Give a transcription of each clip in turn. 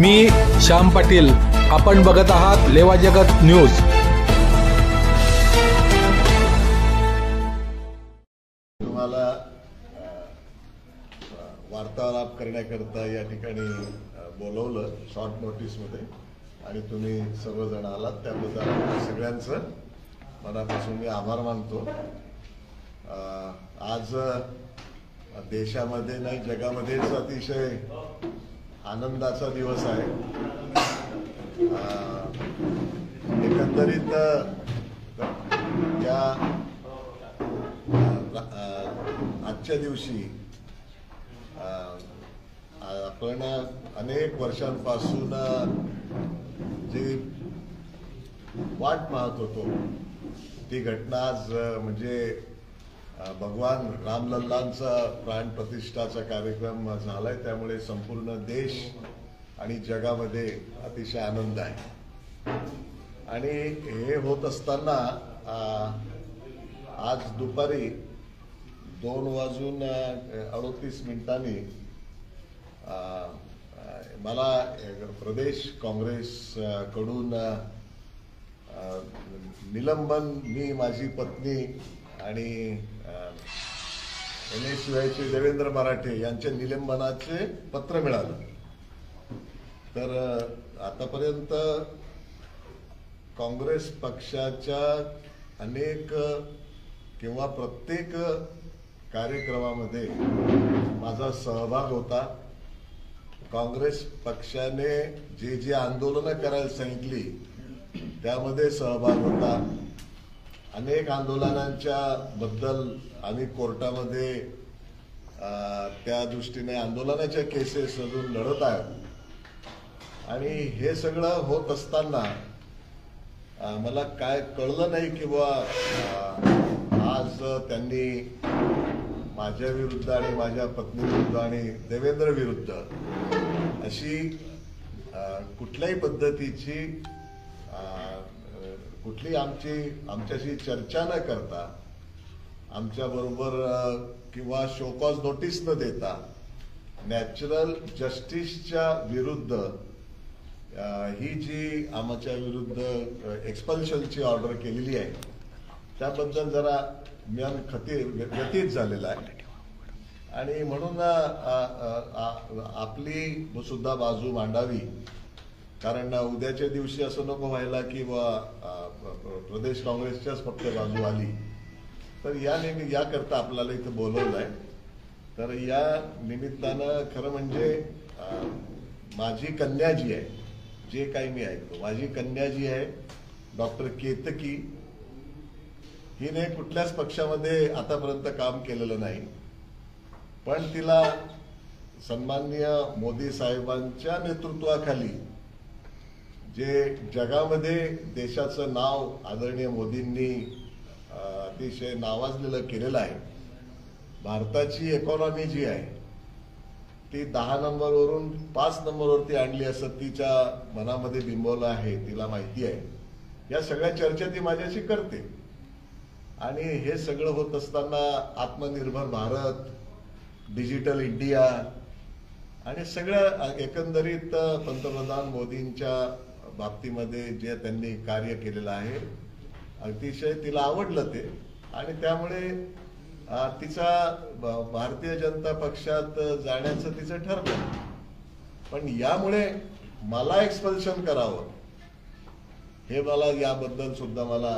मी श्याम पाटील, आपण बघत आहात लेवा जगत न्यूज। तुम्हाला वार्तालाप करण्याकरता या ठिकाणी बोलवलं शॉर्ट नोटीस मध्ये आणि तुम्ही सर्वजण आलात, त्याबद्दल सगळ्यांचं मनापासून मी आभार मानतो। आज देशामध्ये नाही जगामध्येच अतिशय आनंदाचा दिवस आहे। एकंदरीत या आजच्या दिवशी आपण अनेक वर्षांपासून जी वाट पाहत होतो ती घटना आज म्हणजे भगवान रामलल्लांचा प्राण प्रतिष्ठाचा कार्यक्रम झालाय, त्यामुळे संपूर्ण देश आणि जगामध्ये अतिशय आनंद आहे। आणि हे होत असताना आज दुपारी 2:38 मला प्रदेश काँग्रेस कडून निलंबन, मी, माझी पत्नी आणि NSUIचे देवेंद्र मराठे यांच्या निलंबनाचे पत्र मिळालं। तर आतापर्यंत काँग्रेस पक्षाच्या अनेक किंवा प्रत्येक कार्यक्रमामध्ये माझा सहभाग होता। काँग्रेस पक्षाने जे जे आंदोलनं करायला सांगितली त्यामध्ये सहभाग होता। अनेक आंदोलनांच्या बद्दल आम्ही कोर्टामध्ये त्या दृष्टीने आंदोलनाच्या केसेस अजून लढत आहोत। आणि हे सगळं होत असताना मला काय कळलं नाही की आज त्यांनी माझ्या विरुद्ध आणि माझ्या पत्नी विरुद्ध आणि देवेंद्र विरुद्ध अशी कुठल्याही पद्धतीची कुठली आमच्याशी चर्चा न करता, आमच्या बरोबर किंवा शोकॉज नोटीस न देता नॅचरल जस्टिसच्या विरुद्ध ही जी आमच्या विरुद्ध एक्सपल्शनची ऑर्डर केलेली आहे त्याबद्दल जरा मन व्यथित झालेला आहे। आणि म्हणून आपली सुद्धा बाजू मांडावी, कारण उद्याच्या दिवशी असं नको व्हायला की प्रदेश काँग्रेसच्याच फक्त बाजू आली। तर याकरता आपल्याला इथं बोलवलंय। तर या निमित्तानं खरं म्हणजे माझी कन्या जी आहे, जे काही मी ऐकतो, माझी कन्या जी आहे डॉक्टर केतकी, हिने कुठल्याच पक्षामध्ये आतापर्यंत काम केलेलं नाही, पण तिला सन्माननीय मोदी साहेबांच्या नेतृत्वाखाली जे जगामध्ये देशाचं नाव आदरणीय मोदींनी अतिशय नावाजलेलं केलेलं आहे। भारताची इकॉनॉमी जी आहे ती 10 नंबरवरून 5 नंबरवरती आणली असं तिच्या मनामध्ये बिंबवलं आहे, तिला माहिती आहे। या सगळ्या चर्चा ती माझ्याशी करते। आणि हे सगळं होत असताना आत्मनिर्भर भारत, डिजिटल इंडिया आणि सगळं एकंदरीत पंतप्रधान मोदींच्या बाबतीमध्ये जे त्यांनी कार्य केलेलं आहे अतिशय तिला आवडलं ते। आणि त्यामुळे तिचा भारतीय जनता पक्षात जाण्याचं तिचं ठरलं। पण यामुळे मला एक्सपल्शन करावं हे मला याबद्दल सुद्धा मला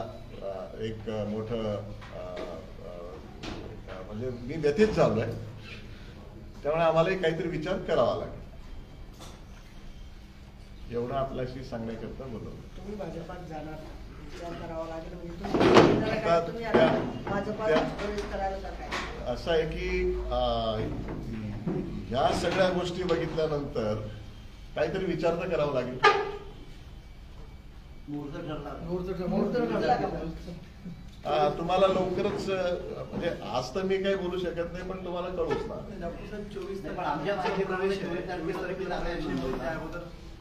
एक मोठं म्हणजे मी व्यथित झालोय। त्यामुळे आम्हाला काहीतरी विचार करावा लागेल, एवढं आपल्याशी सांगण्याकरता बोलवलं। तुम्ही भाजपात जाणार, विचार करावा लागेल असं आहे की ह्या सगळ्या गोष्टी बघितल्यानंतर काहीतरी विचार तर करावा लागेल। तुम्हाला लवकरच म्हणजे आज तर मी काही बोलू शकत नाही, पण तुम्हाला कळूच ना।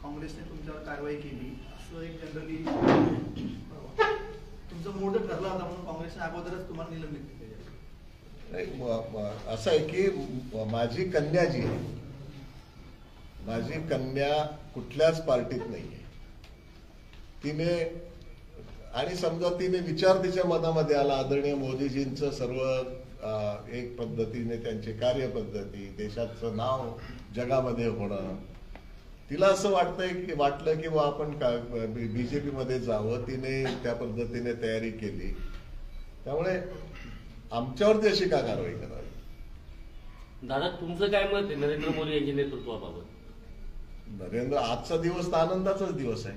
काँग्रेसने तुमच्यावर कारवाई केली असं एक जनरली तुमचं मूड ठरला होता म्हणून काँग्रेसने अगोदरच तुम्हाला निलंबित केले। असं आहे की माझी कन्या जी आहे माझी कन्या कुठल्याच पार्टीत नाहीये. तिने आणि समजा तिने विचार तिच्या मनामध्ये आला, आदरणीय मोदीजींचं सर्व एक पद्धतीने त्यांची कार्यपद्धती, देशाचं नाव जगामध्ये होणं, तिला असं वाटलं की आपण बीजेपी मध्ये जावं. तिने त्या पद्धतीने तयारी केली. त्यामुळे आमच्यावरती अशी का कारवाई करावी? दादा, तुमचं काय मत आहे नरेंद्र मोदी यांच्या नेतृत्वाबाबत? आजचा दिवस तर आनंदाचाच दिवस आहे.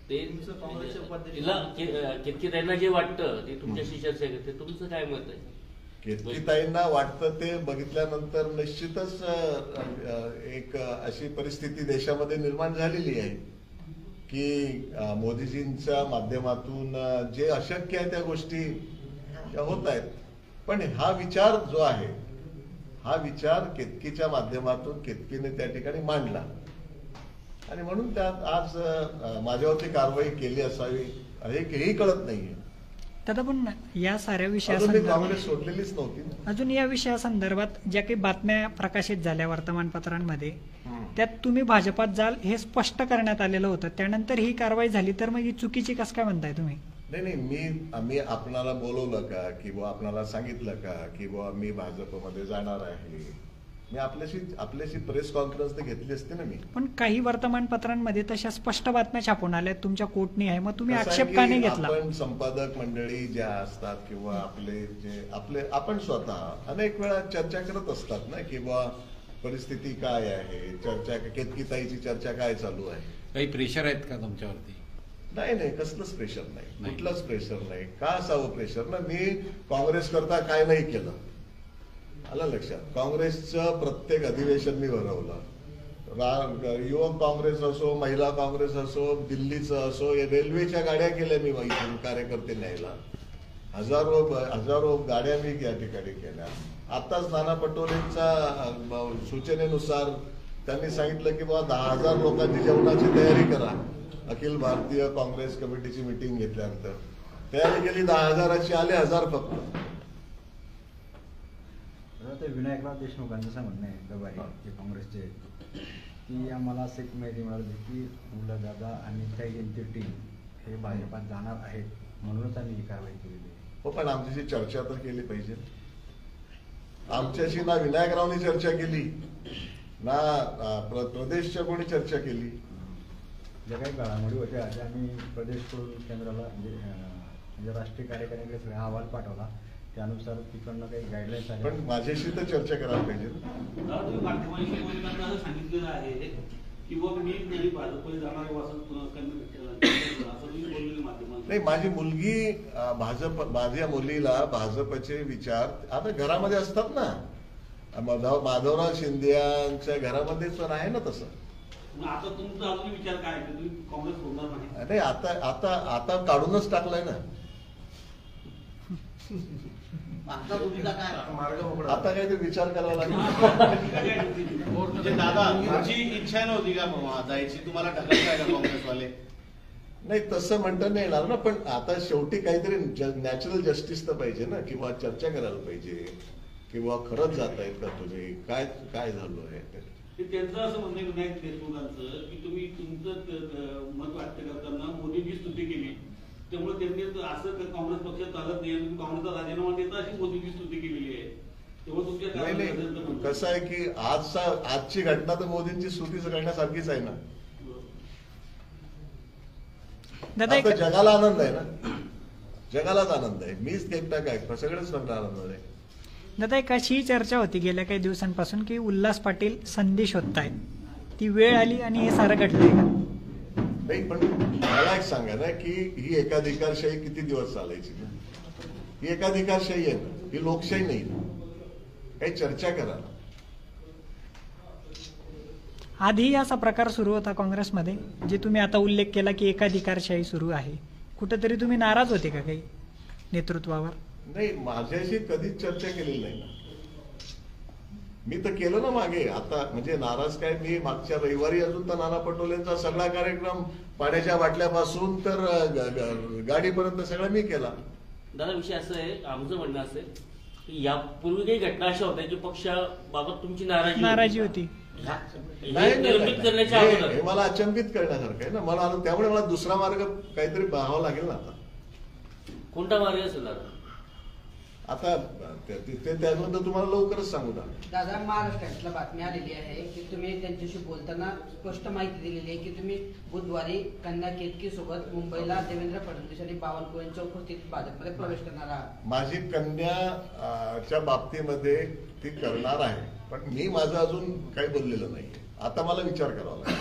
ते काँग्रेसच्या उपाध्यक्ष केतकीताईंना जे वाटतं ते तुमच्याशी चर्चा करते. तुमचं काय मत आहे? केतकीताईंना वाटतं ते बघितल्यानंतर निश्चितच एक अशी परिस्थिती देशामध्ये निर्माण झालेली आहे की मोदीजींच्या माध्यमातून जे अशक्य आहे त्या गोष्टी होत आहेत. पण हा विचार जो आहे, हा विचार केतकीच्या माध्यमातून केतकीने त्या ठिकाणी मांडला आणि म्हणून त्यात आज माझ्यावरती कारवाई केली असावी हेही कळत नाहीये. दादा, पण या साऱ्या काँग्रेस विषयासंदर्भात सोडलेलीच नव्हती. अजून या विषयासंदर्भात ज्या काही बातम्या प्रकाशित झाल्या वर्तमानपत्रांमध्ये, त्यात तुम्ही भाजपात जाल हे स्पष्ट करण्यात आलेलं होतं. त्यानंतर ही कारवाई झाली तर मग ही चुकीची कसं काय म्हणताय तुम्ही? नाही, मी आपणाला बोलवलं का किंवा आपणाला सांगितलं का की बुवा मी भाजपमध्ये जाणार आहे? मी आपल्याशी प्रेस कॉन्फरन्स तर घेतली असते ना मी. पण काही वर्तमानपत्रांमध्ये तशा स्पष्ट बातम्या छापून आल्या तुमच्या कोर्टनी आहे, मग तुम्ही कसं आहे आक्षेप का नाही की घेतला? आपण संपादक मंडळी ज्या असतात किंवा आपण स्वतः अनेक वेळा चर्चा करत असतात ना की बुवा परिस्थिती काय आहे, चर्चा केतकीताईची चर्चा काय चालू आहे. काही प्रेशर आहेत का तुमच्यावरती? नाही, कसलंच प्रेशर नाही, कुठलंच प्रेशर नाही. का असावं प्रेशर? ना, मी काँग्रेस करता काय नाही केलं. आलं लक्षात? काँग्रेसचं प्रत्येक अधिवेशन मी भरवलं. युवक काँग्रेस असो, महिला काँग्रेस असो, दिल्लीचं असो, रेल्वेच्या गाड्या केल्या मी इथून कार्यकर्ते न्यायला. हजारो गाड्या मी या ठिकाणी केल्या. आताच नाना पटोलेंच्या सूचनेनुसार त्यांनी सांगितलं की बाबा 10,000 लोकांची जेवणाची तयारी करा. अखिल भारतीय काँग्रेस कमिटीची मिटिंग घेतल्यानंतर तयारी केली 10,000ची, आले 1,000 फक्त. ते विनायकराव देशमुखांचं असं म्हणणं आहे, गवारी जे काँग्रेसचे, की आम्हाला असं एक माहिती मिळाली की मुलं दादा आणि त्यांची टीम हे भाजपात जाणार आहेत, म्हणूनच आम्ही ही कारवाई केलेली आहे. हो, पण आमच्याशी चर्चा तर केली पाहिजे. आमच्याशी ना विनायकरावनी चर्चा केली, ना प्रदेशच्या कोणी चर्चा केली. ज्या काही घडामोडी होत्या त्या आम्ही प्रदेशकडून केंद्राला म्हणजे राष्ट्रीय कार्यकारिणीकडे सगळा अहवाल पाठवला. त्यानुसार तिकडनं काही गाईडलाईन्स आहे. पण माझ्याशी तर चर्चा करायला पाहिजे. तुम्ही माध्यमांशी बोलताना असं सांगितलेलं आहे की बाबा मी नाही भाजपमध्ये जाणार आहे असं तुम्ही बोललेलं माध्यमांना. नाही, माझी मुलगी माझ्या मुलीला भाजपचे विचार आता घरामध्ये असतात ना. माधवराव शिंदे यांच्या घरामध्ये तर आहे ना तसं. आता तुमचा अजून विचार काय आहे? तुम्ही काँग्रेस सोडणार नाही? नाही, आता काढूनच टाकलाय ना. आता काय ते विचार करावा लागेल. म्हणजे दादा, तुमची इच्छा नव्हती का जायची? तुम्हाला ढकलताय का काँग्रेसवाले? नाही, तसं म्हणता नाही येणार ना. पण आता शेवटी काहीतरी नॅचरल जस्टिस तर पाहिजे ना, किंवा चर्चा करायला पाहिजे किंवा खरंच जात आहेत का तुम्ही, काय झालं आहे. त्यांचं असं म्हणणं विनायक देशमुखांचं की तुम्ही तुमचं मत व्यक्त करताना मोदींची स्तुती केली, त्यामुळे त्यांनी असं काँग्रेस पक्षात चालत नाही, काँग्रेसचा राजीनामा देता अशी मोदींची स्तुती केलेली आहे. तेव्हा तुमच्या कसं आहे की आजची घटना तर मोदींची स्तुती करण्यासारखीच आहे ना. आता जगाला आनंद आहे ना, जगालाच आनंद आहे. मीच एकटा काय, सगळेच फक्त आनंद आहे. दादा, एक अशी चर्चा होती गेल्या काही दिवसांपासून की उल्हास पाटील संधी शोधतायत, ती वेळ आली आणि हे सारं घडलंय का? नाही, पण मला एक सांगा ना की ही एकाधिकारशाही किती दिवस चालायची ना? ही एकाधिकारशाही आहे ना, ही लोकशाही नाही ना. काही चर्चा करा. आधी असा प्रकार सुरू होता काँग्रेसमध्ये, जे तुम्ही आता उल्लेख केला की एकाधिकारशाही सुरू आहे, कुठेतरी तुम्ही नाराज होते का काही नेतृत्वावर? नाही, माझ्याशी कधीच चर्चा केलेली नाही ना. मी तर केलं ना मागे. आता म्हणजे नाराज काय, मी मागच्या रविवारी अजून तर नाना पटोलेंचा सगळा कार्यक्रम पाण्याच्या बाटल्यापासून तर गाडीपर्यंत सगळा मी केला. दादा, विषय असं आहे, आमचं म्हणणं असं आहे की यापूर्वी काही घटना अशा होत्या की पक्षाबाबत तुमची नाराजी होती, निलंबित करण्याच्या हे अगोदर मला अचंबित करण्यासारखं आहे ना. त्यामुळे मला दुसरा मार्ग काहीतरी पाहावा लागेल ना आता. कोणता मार्ग असेल दादा? आता त्यानंतर तुम्हाला लवकरच सांगू ना. दादा, महाराष्ट्रातला बातमी आलेली आहे की तुम्ही त्यांच्याशी बोलताना स्पष्ट माहिती दिलेली आहे की तुम्ही बुधवारी कन्या केतकी सोबत मुंबईला देवेंद्र फडणवीस आणि बावनकुळेंच्या उपस्थितीत भाजपमध्ये प्रवेश करणार आहात. माझी कन्याच्या बाबतीमध्ये ती करणार आहे, पण मी माझं अजून काही बोललेलं नाही. आता मला विचार करावा लागेल.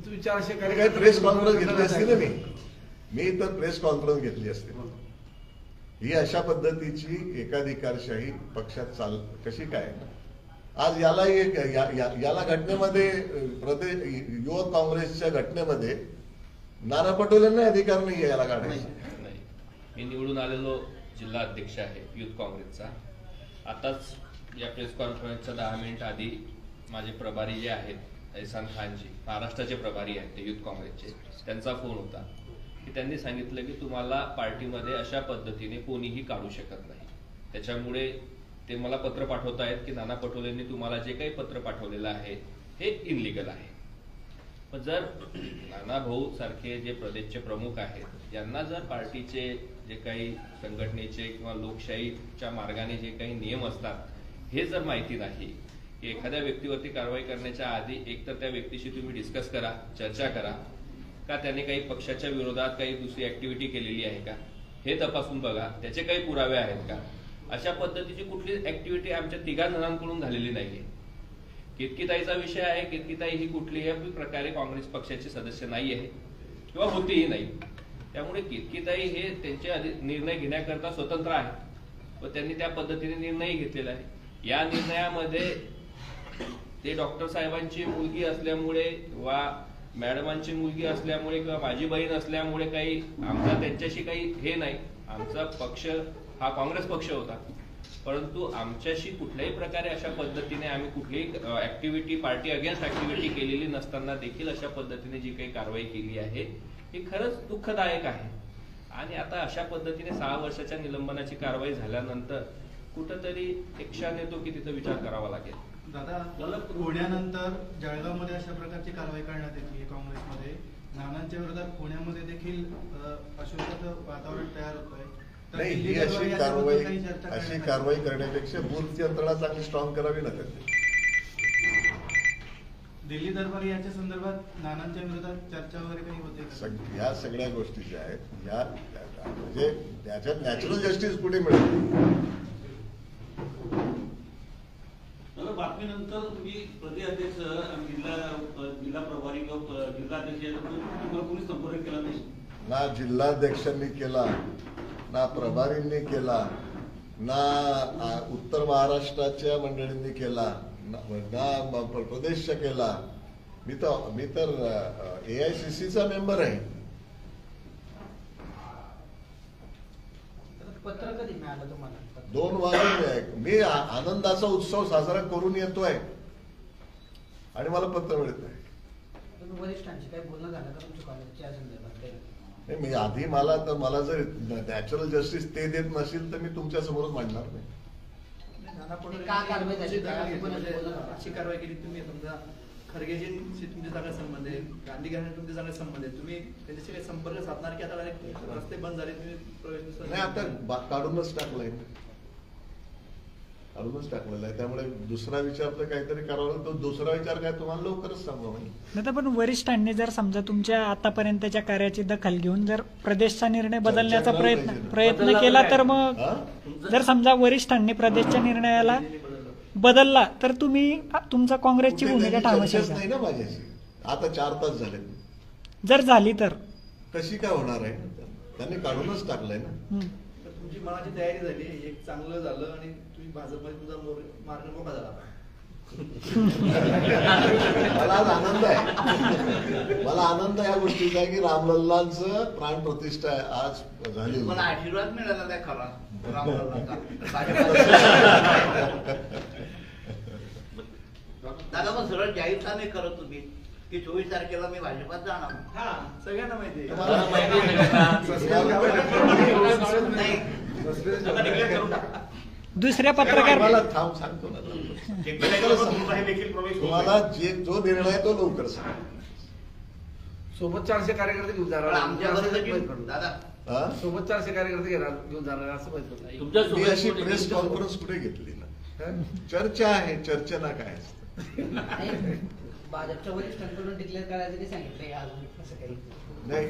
विचार असे काही प्रेस कॉन्फरन्स घेतली असती ना मी तर प्रेस कॉन्फरन्स घेतली असते. ही अशा पद्धतीची एकाधिकारशाही पक्षात कशी काय? आज याला घटनेमध्ये युवक काँग्रेसच्या घटनेमध्ये नाना पटोलेंना अधिकार नाही याला काढायचा. नाही, मी निवडून आलेलो जिल्हा अध्यक्ष आहे युथ काँग्रेसचा. आताच या प्रेस कॉन्फरन्सच्या 10 मिनिट आधी माझे प्रभारी जे आहेत एहसान खानजी, महाराष्ट्राचे प्रभारी आहेत ते युथ काँग्रेसचे, त्यांचा फोन होता की त्यांनी सांगितलं की तुम्हाला पार्टीमध्ये अशा पद्धतीने कोणीही काढू शकत नाही. त्याच्यामुळे ते मला पत्र पाठवत आहेत की नाना पटोलेंनी तुम्हाला जे काही पत्र पाठवलेलं आहे हे इनलिगल आहे. पण जर नाना भाऊ सारखे जे प्रदेशचे प्रमुख आहेत यांना जर पार्टीचे जे काही संघटनेचे किंवा लोकशाहीच्या मार्गाने जे काही नियम असतात हे जर माहिती नाही की एखाद्या व्यक्तीवरती कारवाई करण्याच्या आधी एकतर त्या व्यक्तीशी तुम्ही डिस्कस करा, चर्चा करा, का त्याने काही पक्षाच्या विरोधात काही दुसरी ऍक्टिव्हिटी केलेली आहे का हे तपासून बघा, त्याचे काही पुरावे आहेत का. अशा पद्धतीची कुठली ऍक्टिव्हिटी आमच्या 3 जणांकडून झालेली नाहीये. केतकीताईचा विषय आहे. केतकीताई ही कुठल्याही प्रकारे काँग्रेस पक्षाचे सदस्य नाही आहे किंवा होतीही नाही. त्यामुळे केतकीताई हे त्यांचे निर्णय घेण्याकरता स्वतंत्र आहे व त्यांनी त्या पद्धतीने निर्णय घेतलेला आहे. या निर्णयामध्ये ते डॉक्टर साहेबांची मुलगी असल्यामुळे वा मॅडमांची मुलगी असल्यामुळे किंवा माझी बहीण असल्यामुळे काही आमचा त्यांच्याशी काही हे नाही. आमचा पक्ष हा काँग्रेस पक्ष होता, परंतु आमच्याशी कुठल्याही प्रकारे अशा पद्धतीने आम्ही कुठलीही ऍक्टिव्हिटी पार्टी अगेन्स्ट ऍक्टिव्हिटी केलेली नसताना देखील अशा पद्धतीने जी काही कारवाई केली आहे ही खरंच दुःखदायक आहे. आणि आता अशा पद्धतीने 6 वर्षाच्या निलंबनाची कारवाई झाल्यानंतर कुठंतरी एक क्षण येतो की तिथं विचार करावा लागेल. दादा, पुण्यानंतर जळगावमध्ये अशा प्रकारची कारवाई करण्यात येते काँग्रेसमध्ये. नानांच्या विरोधात पुण्यामध्ये देखील अशोकाचं वातावरण तयार होतंय. नाही, ही अशी कारवाई करण्यापेक्षा बूथ यंत्रणा चांगली स्ट्रॉंग करावी ना त्यांनी. दिल्ली दरबार याच्या संदर्भात नानांच्या विरोधात चर्चा वगैरे काही होते? या सगळ्या गोष्टी ज्या आहेत या म्हणजे त्याच्यात नॅचरल जस्टिस कुठे मिळेल? बातमीनंतर तुम्ही प्रदेश अध्यक्ष, जिल्हा प्रभारी किंवा जिल्हाध्यक्ष कोणी संपर्क केला नाही? ना जिल्हाध्यक्षांनी केला, ना प्रभारींनी केला, ना उत्तर महाराष्ट्राच्या मंडळींनी केला, ना प्रदेशच्या केला. मी तर AICCचा मेंबर आहे. पत्र कधी मिळालं तुम्हाला? 2 वाजता मी आनंदाचा उत्सव साजरा करून येतोय आणि मला पत्र मिळत नाही. तुम्ही वरिष्ठांशी काही बोलणं झालं का तुमच्या कॉलेजच्या संदर्भात? मी आधी मला जर नॅचरल जस्टिस ते देत नसेल तर मी तुमच्या समोरच मांडणार नाही. अशी कारवाई केली तुम्ही, समजा खरगेजींशी तुमचे चांगले संबंध आहे, गांधी घराणे तुमचे चांगले संबंध आहे, तुम्ही त्यांच्याशी काही संपर्क साधणार की आता रस्ते बंद झाले तुम्ही प्रवेश? नाही, आता काढूनच टाकलंय, टाकलेला आहे. त्यामुळे दुसरा विचार तर काहीतरी करावा. तो दुसरा विचार काय तुम्हाला लवकरच सांगू. नाही, पण वरिष्ठांनी जर समजा तुमच्या आतापर्यंतच्या कार्याची दखल घेऊन जर प्रदेशचा निर्णय बदलण्याचा प्रयत्न केला तर मग जर समजा वरिष्ठांनी प्रदेशच्या निर्णयाला बदलला तर तुम्ही तुमचा काँग्रेसची भूमिका ठामशील नाही ना माझ्याशी. आता 4 तास झाले. जर झाली तर कशी काय होणार आहे? त्यांनी काढूनच टाकलंय ना. तुमची मनाची तयारी झाली, एक चांगलं झालं आणि तुम्ही भाजपमध्ये तुमचा मार्ग मोकळा झाला. मला आज आनंद आहे. मला आनंद या गोष्टीचा आहे की रामलल्लांचं प्राण प्रतिष्ठा आज झाली. मला आशीर्वाद मिळाला नाही खरा दादा. मग सरळ जाहीर का नाही करत तुम्ही की 24 तारखेला मी भाजपात जाणार? हा, सगळ्यांना माहिती आहे. दुसऱ्या पत्रकार तुम्हाला थांब सांगतो ना तुम्हाला जो निर्णय आहे तो लवकर सांगा. सोबत 400 कार्यकर्ते घेऊन जाणार दादा सोबत 400 कार्यकर्ते घेऊन जाणार असं माहिती तुमच्या मी अशी सोबत प्रेस कॉन्फरन्स कुठे घेतली ना. चर्चा आहे, चर्चेला काय असतं. भाजपच्या वरिष्ठांकडून डिक्लेअर करायचं ते सांगितलंय अजून असं काही नाही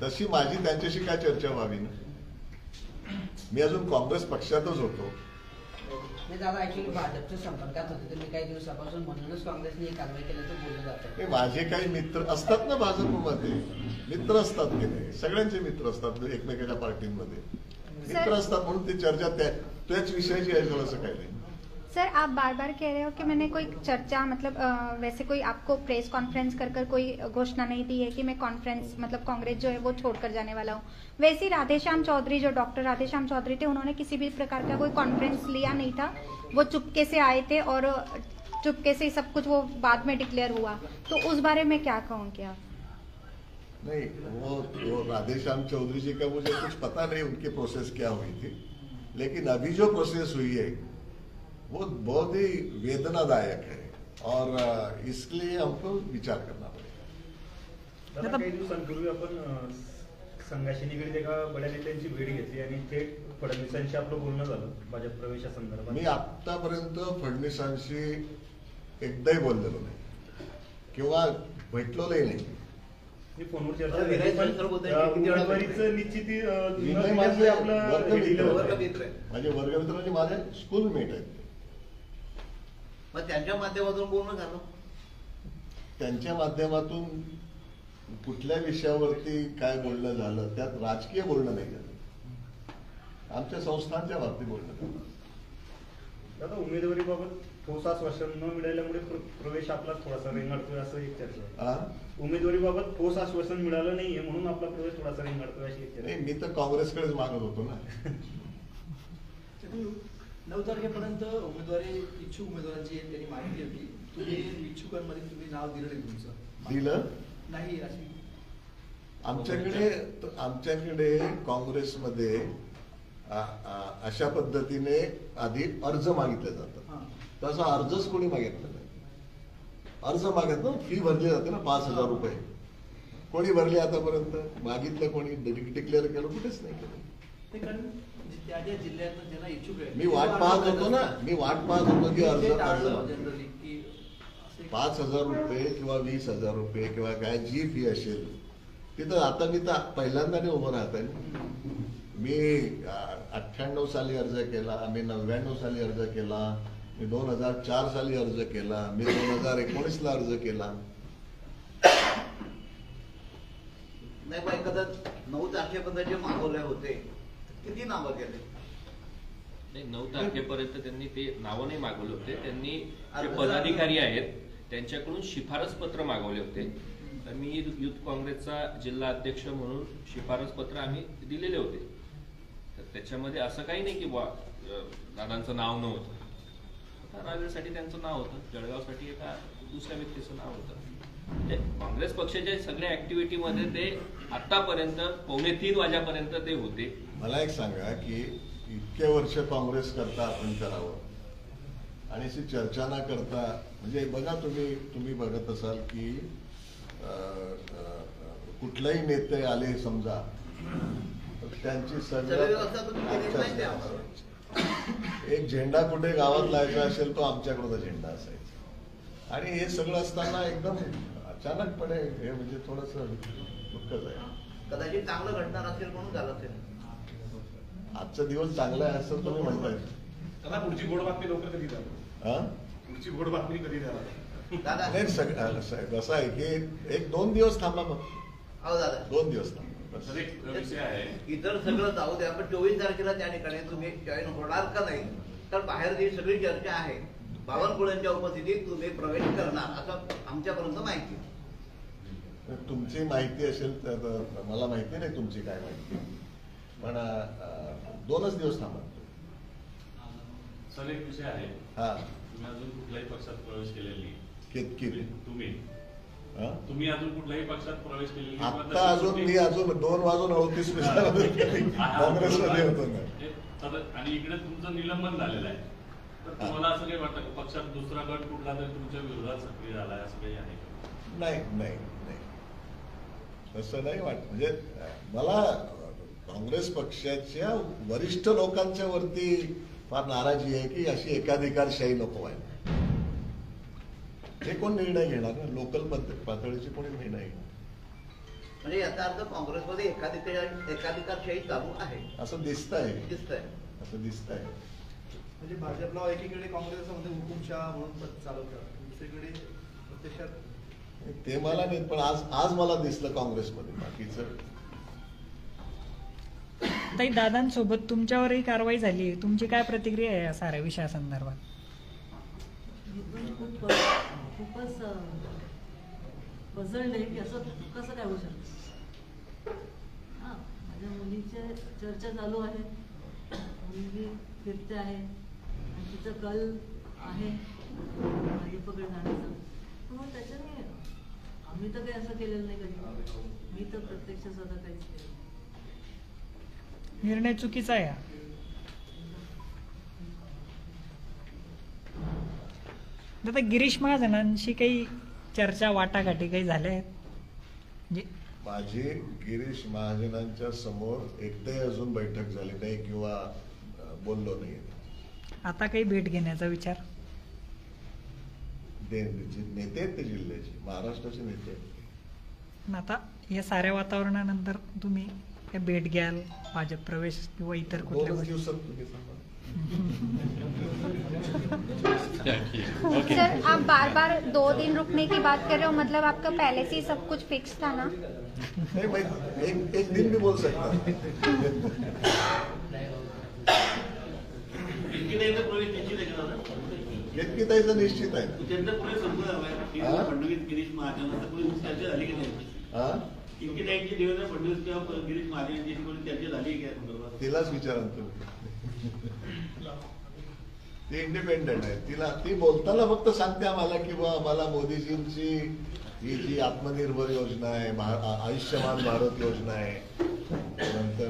तशी माझी त्यांच्याशी काय चर्चा व्हावी ना. मी अजून काँग्रेस पक्षातच होतो. नाही दादा ऍक्च्युली भाजपच्या संपर्कात होते तुम्ही काही दिवसापासून, म्हणूनच काँग्रेसने ही कारवाई केल्याचं बोललं जातं. माझे काही मित्र असतात ना भाजपमध्ये, मित्र असतात की नाही, सगळ्यांचे मित्र असतात एकमेकांच्या पार्टीमध्ये मित्र असतात, म्हणून ती चर्चा त्याच विषयाची आहे असं काही नाही. सर आप बार बार कह रहे हो कि मैंने कोई चर्चा मतलब वैसे कोई आपको प्रेस कॉन्फ्रेंस कर कोई घोषणा नहीं दी है कि मैं कॉन्फ्रेंस मतलब कांग्रेस जो है वो छोड़कर जाने वाला हूँ. वैसे ही राधेश्याम चौधरी जो डॉक्टर राधेश्याम चौधरी थे उन्होंने किसी भी प्रकार का कोई कॉन्फ्रेंस लिया नहीं था. वो चुपके से आए थे और चुपके से सब कुछ वो बाद में डिक्लेयर हुआ. तो उस बारे में क्या कहोगे आप? नहीं वो राधेश्याम चौधरी जी का मुझे कुछ पता नहीं उनकी प्रोसेस क्या हुई थी, लेकिन अभी जो प्रोसेस हुई है वो बहुत ही वेदनादायक है और इसके लिए हमको विचार करना पड़ेगा. दादा काही दिवसांपूर्वी आपण संघाशी निगडीत एका बड्या नेत्यांची भेट घेतली आणि थेट फडणवीसांशी आपलं बोलणं झालं भाजप प्रवेशासंदर्भात. मी आतापर्यंत फडणवीसांशी एकदाही बोललेलो नाही किंवा भेटलोही नाही. फोनवर चर्चा झाली पण उमेदवारीचं निश्चिती माझे वर्गमित्र म्हणजे माझे स्कूलमेट आहेत. मग त्यांच्या माध्यमातून बोलणं झालं. त्यांच्या माध्यमातून कुठल्या विषयावरती काय बोलणं झालं, त्यात राजकीय बोलणं नाही झालं, आमच्या संस्थांच्या बाबतीत बोलणं झालं. दादा उमेदवारीबाबत ठोस आश्वासन न मिळाल्यामुळे प्रवेश आपला थोडासा रेंगाळतोय असं एक चर्चा आहे. उमेदवारीबाबत ठोस आश्वासन मिळालं नाहीये म्हणून आपला प्रवेश थोडासा रेंगाळतोय अशी एक चर्चा. नाही, मी तर काँग्रेसकडेच मागत होतो ना. 9 तारखेपर्यंत उमेदवारी इच्छुक उमेदवारांची त्यांनी माहिती होती. तुम्ही इच्छुकांमध्ये तुम्ही नाव दिलं नाही, तुमचं दिलं नाही अशी आमच्याकडे काँग्रेसमध्ये अशा पद्धतीने आधी अर्ज मागितले जातात. तसा अर्जच कोणी मागितला नाही. अर्ज मागितलं फी भरली जाते ना 5,000 रुपये. कोणी भरले आतापर्यंत? मागितलं कोणी? डिक्लेअर केलं? कुठेच नाही केलं. जिल्ह्यात ज्यांना इच्छुक आहे मी वाट पाहत होतो ना, मी वाट पाहत होतो की अर्ज 5,000 रुपये किंवा 20,000 रुपये किंवा काय जी फी असेल तिथं. आता मी तर पहिल्यांदा नाही उभं राहत आहे. मी 98 साली अर्ज केला, मी 99 साली अर्ज केला, मी 2004 साली अर्ज केला, मी 2019 ला अर्ज केला. नाही पण एखादा 9 तारखेपर्यंत जे मागवले होते किती नावं केले? नाही 9 तारखेपर्यंत त्यांनी ते नावं नाही मागवले होते. त्यांनी जे पदाधिकारी आहेत त्यांच्याकडून शिफारस पत्र मागवले होते. तर मी युथ काँग्रेसचा जिल्हा अध्यक्ष म्हणून शिफारस पत्र आम्ही दिलेले होते. तर त्याच्यामध्ये असं काही नाही की दादांचं नाव नव्हतं. रावेरसाठी त्यांचं नाव होतं, जळगावसाठी एका दुसऱ्या व्यक्तीचं नाव होतं. काँग्रेस पक्षाच्या सगळ्या ऍक्टिव्हिटीमध्ये ते आतापर्यंत 2:45 वाजेपर्यंत ते होते. मला एक सांगा की इतके वर्ष काँग्रेस करता आपण करावं आणि अशी चर्चा न करता, म्हणजे बघा तुम्ही बघत असाल की कुठलाही नेते आले समजा त्यांची एक झेंडा कुठे गावात लावायचा असेल तो आमच्याकडचा झेंडा असायचा. आणि हे सगळं असताना एकदम अचानकपणे हे म्हणजे थोडस दुःखच आहे. कदाचित चांगलं घडणार असेल म्हणून झालं असेल. आजचा दिवस चांगला आहे असं तुम्ही म्हणताय. दादा पुढची गोड बातमी लवकर कधी द्या? पुढची गोड बातमी कधी द्या? नाही कसं आहे की 1-2 दिवस थांबा. मग दादा 2 दिवस थांबा. इतर सगळं जाऊ द्या, पण 24 तारखेला त्या ठिकाणी तुम्ही जॉईन होणार का नाही? तर बाहेर जी सगळी चर्चा आहे बावनकुळेंच्या उपस्थितीत तुम्ही प्रवेश करणार असं आमच्यापर्यंत माहिती. तुमची माहिती असेल तर मला माहिती नाही तुमची काय माहिती, पण 2च दिवस थांबा. सर एक विषय आहे, हा तुम्ही अजून कुठल्याही पक्षात प्रवेश केलेला नाही. किती तुम्ही तुम्ही अजून कुठल्याही पक्षात प्रवेश केलेला आता अजून मी 2:38 काँग्रेसमध्ये होतो ना. आणि इकडे तुमचं निलंबन झालेलं आहे, तर तुम्हाला असं काही वाटतं का पक्षात दुसरा गट कुठला तरी तुमच्या विरोधात सक्रिय झालाय असं काही आहे का? नाही तसं नाही वाटत. म्हणजे मला काँग्रेस पक्षाच्या वरिष्ठ लोकांच्या वरती फार नाराजी आहे की अशी एकाधिकारशाही नको आहे. हे कोण निर्णय घेणार ना, लोकल पातळीचे कोणी निर्णय घेणार. म्हणजे याचा अर्थ काँग्रेसमध्ये एकाधिकारशाही चालू आहे असं दिसतंय. म्हणजे भाजपला एकीकडे काँग्रेसमध्ये हुकुमशहा म्हणून चालवतात, दुसरीकडे प्रत्यक्षात ते मला नाही, पण आज मला दिसलं काँग्रेसमध्ये. बाकीचं ताई, दादांसोबत तुमच्यावरही कारवाई झाली, तुमची काय प्रतिक्रिया आहे या साऱ्या विषयासंदर्भात? खूपच पजळले की असं कसं काय होऊ शकतं. माझ्या मुलीची चर्चा चालू आहे, मुलगी फिरते आहे आणि तिचं कल आहे भाजपकडे जाण्याचं. मग त्याच्याने आम्ही तर काही असं केलेलं नाही कधी. मी तर प्रत्यक्ष स्वतः काहीच केलं. निर्णय चुकीचा आहे. आता गिरीश महाजनांशी काही चर्चा वाटाघाटी काही झाल्या आहेत? माझी गिरीश महाजनांच्या समोर एकदाही अजून बैठक झाली नाही किंवा बोललो नाही. आता काही भेट घेण्याचा विचार? नेते आहेत ते जिल्ह्याचे, महाराष्ट्राचे नेते आहेत. आता या साऱ्या वातावरणानंतर तुम्ही भेट घ्याल, भाजप प्रवेश किंवा इतर कुठल्या दिवसात तुम्ही सांगा. सर, आप बार बार 2 दिन रुकने की बात कर रहे हो, मतलब आपका पहले से ही सब कुछ फिक्स था ना? नहीं, मैं एक दिन भी बोल सकता. केतकीताईचं निश्चित आहे. फडणवीस गिरीश महाजन चर्चा झाली की नाही? केतकीताईची देवेंद्र फडणवीस किंवा गिरीश महाजन यांची कोणी चर्चा झाली की संदर्भात? तिलाच विचारा तुम्ही. ती इंडिपेंडेंट आहे. ती बोलताना फक्त सांगते आम्हाला की आम्हाला मोदीजींची ही जी आत्मनिर्भर योजना आहे, आयुष्यमान भारत योजना आहे, नंतर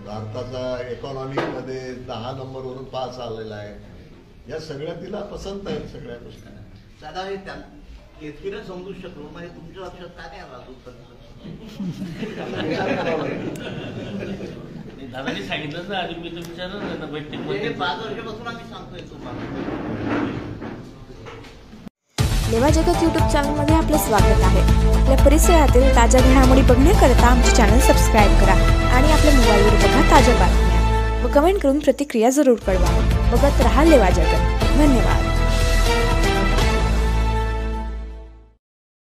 भारताचा इकॉनॉमीमध्ये 10 नंबरवरून 5 आलेला आहे, या सगळ्या तिला पसंत आहेत सगळ्या गोष्टी. दादा हे केतकीला समजू शकलो, म्हणजे तुमच्या लक्षात काय नाही आला दादानी सांगितलं ना, आधी मी तर विचारलं ना बैठकीमध्ये. 5 वर्षापासून आम्ही सांगतोय तुम्हाला. लेवा जगत यूट्यूब चॅनलमध्ये आपलं स्वागत आहे. आपल्या परिसरातील ताज्या घडामोडी बघण्याकरता आमचे चॅनल सबस्क्राईब करा आणि आपल्या मोबाईलवर बघा ताज्या बातम्या व कमेंट करून प्रतिक्रिया जरूर कळवा. बघत रहा लेवा जगत. धन्यवाद.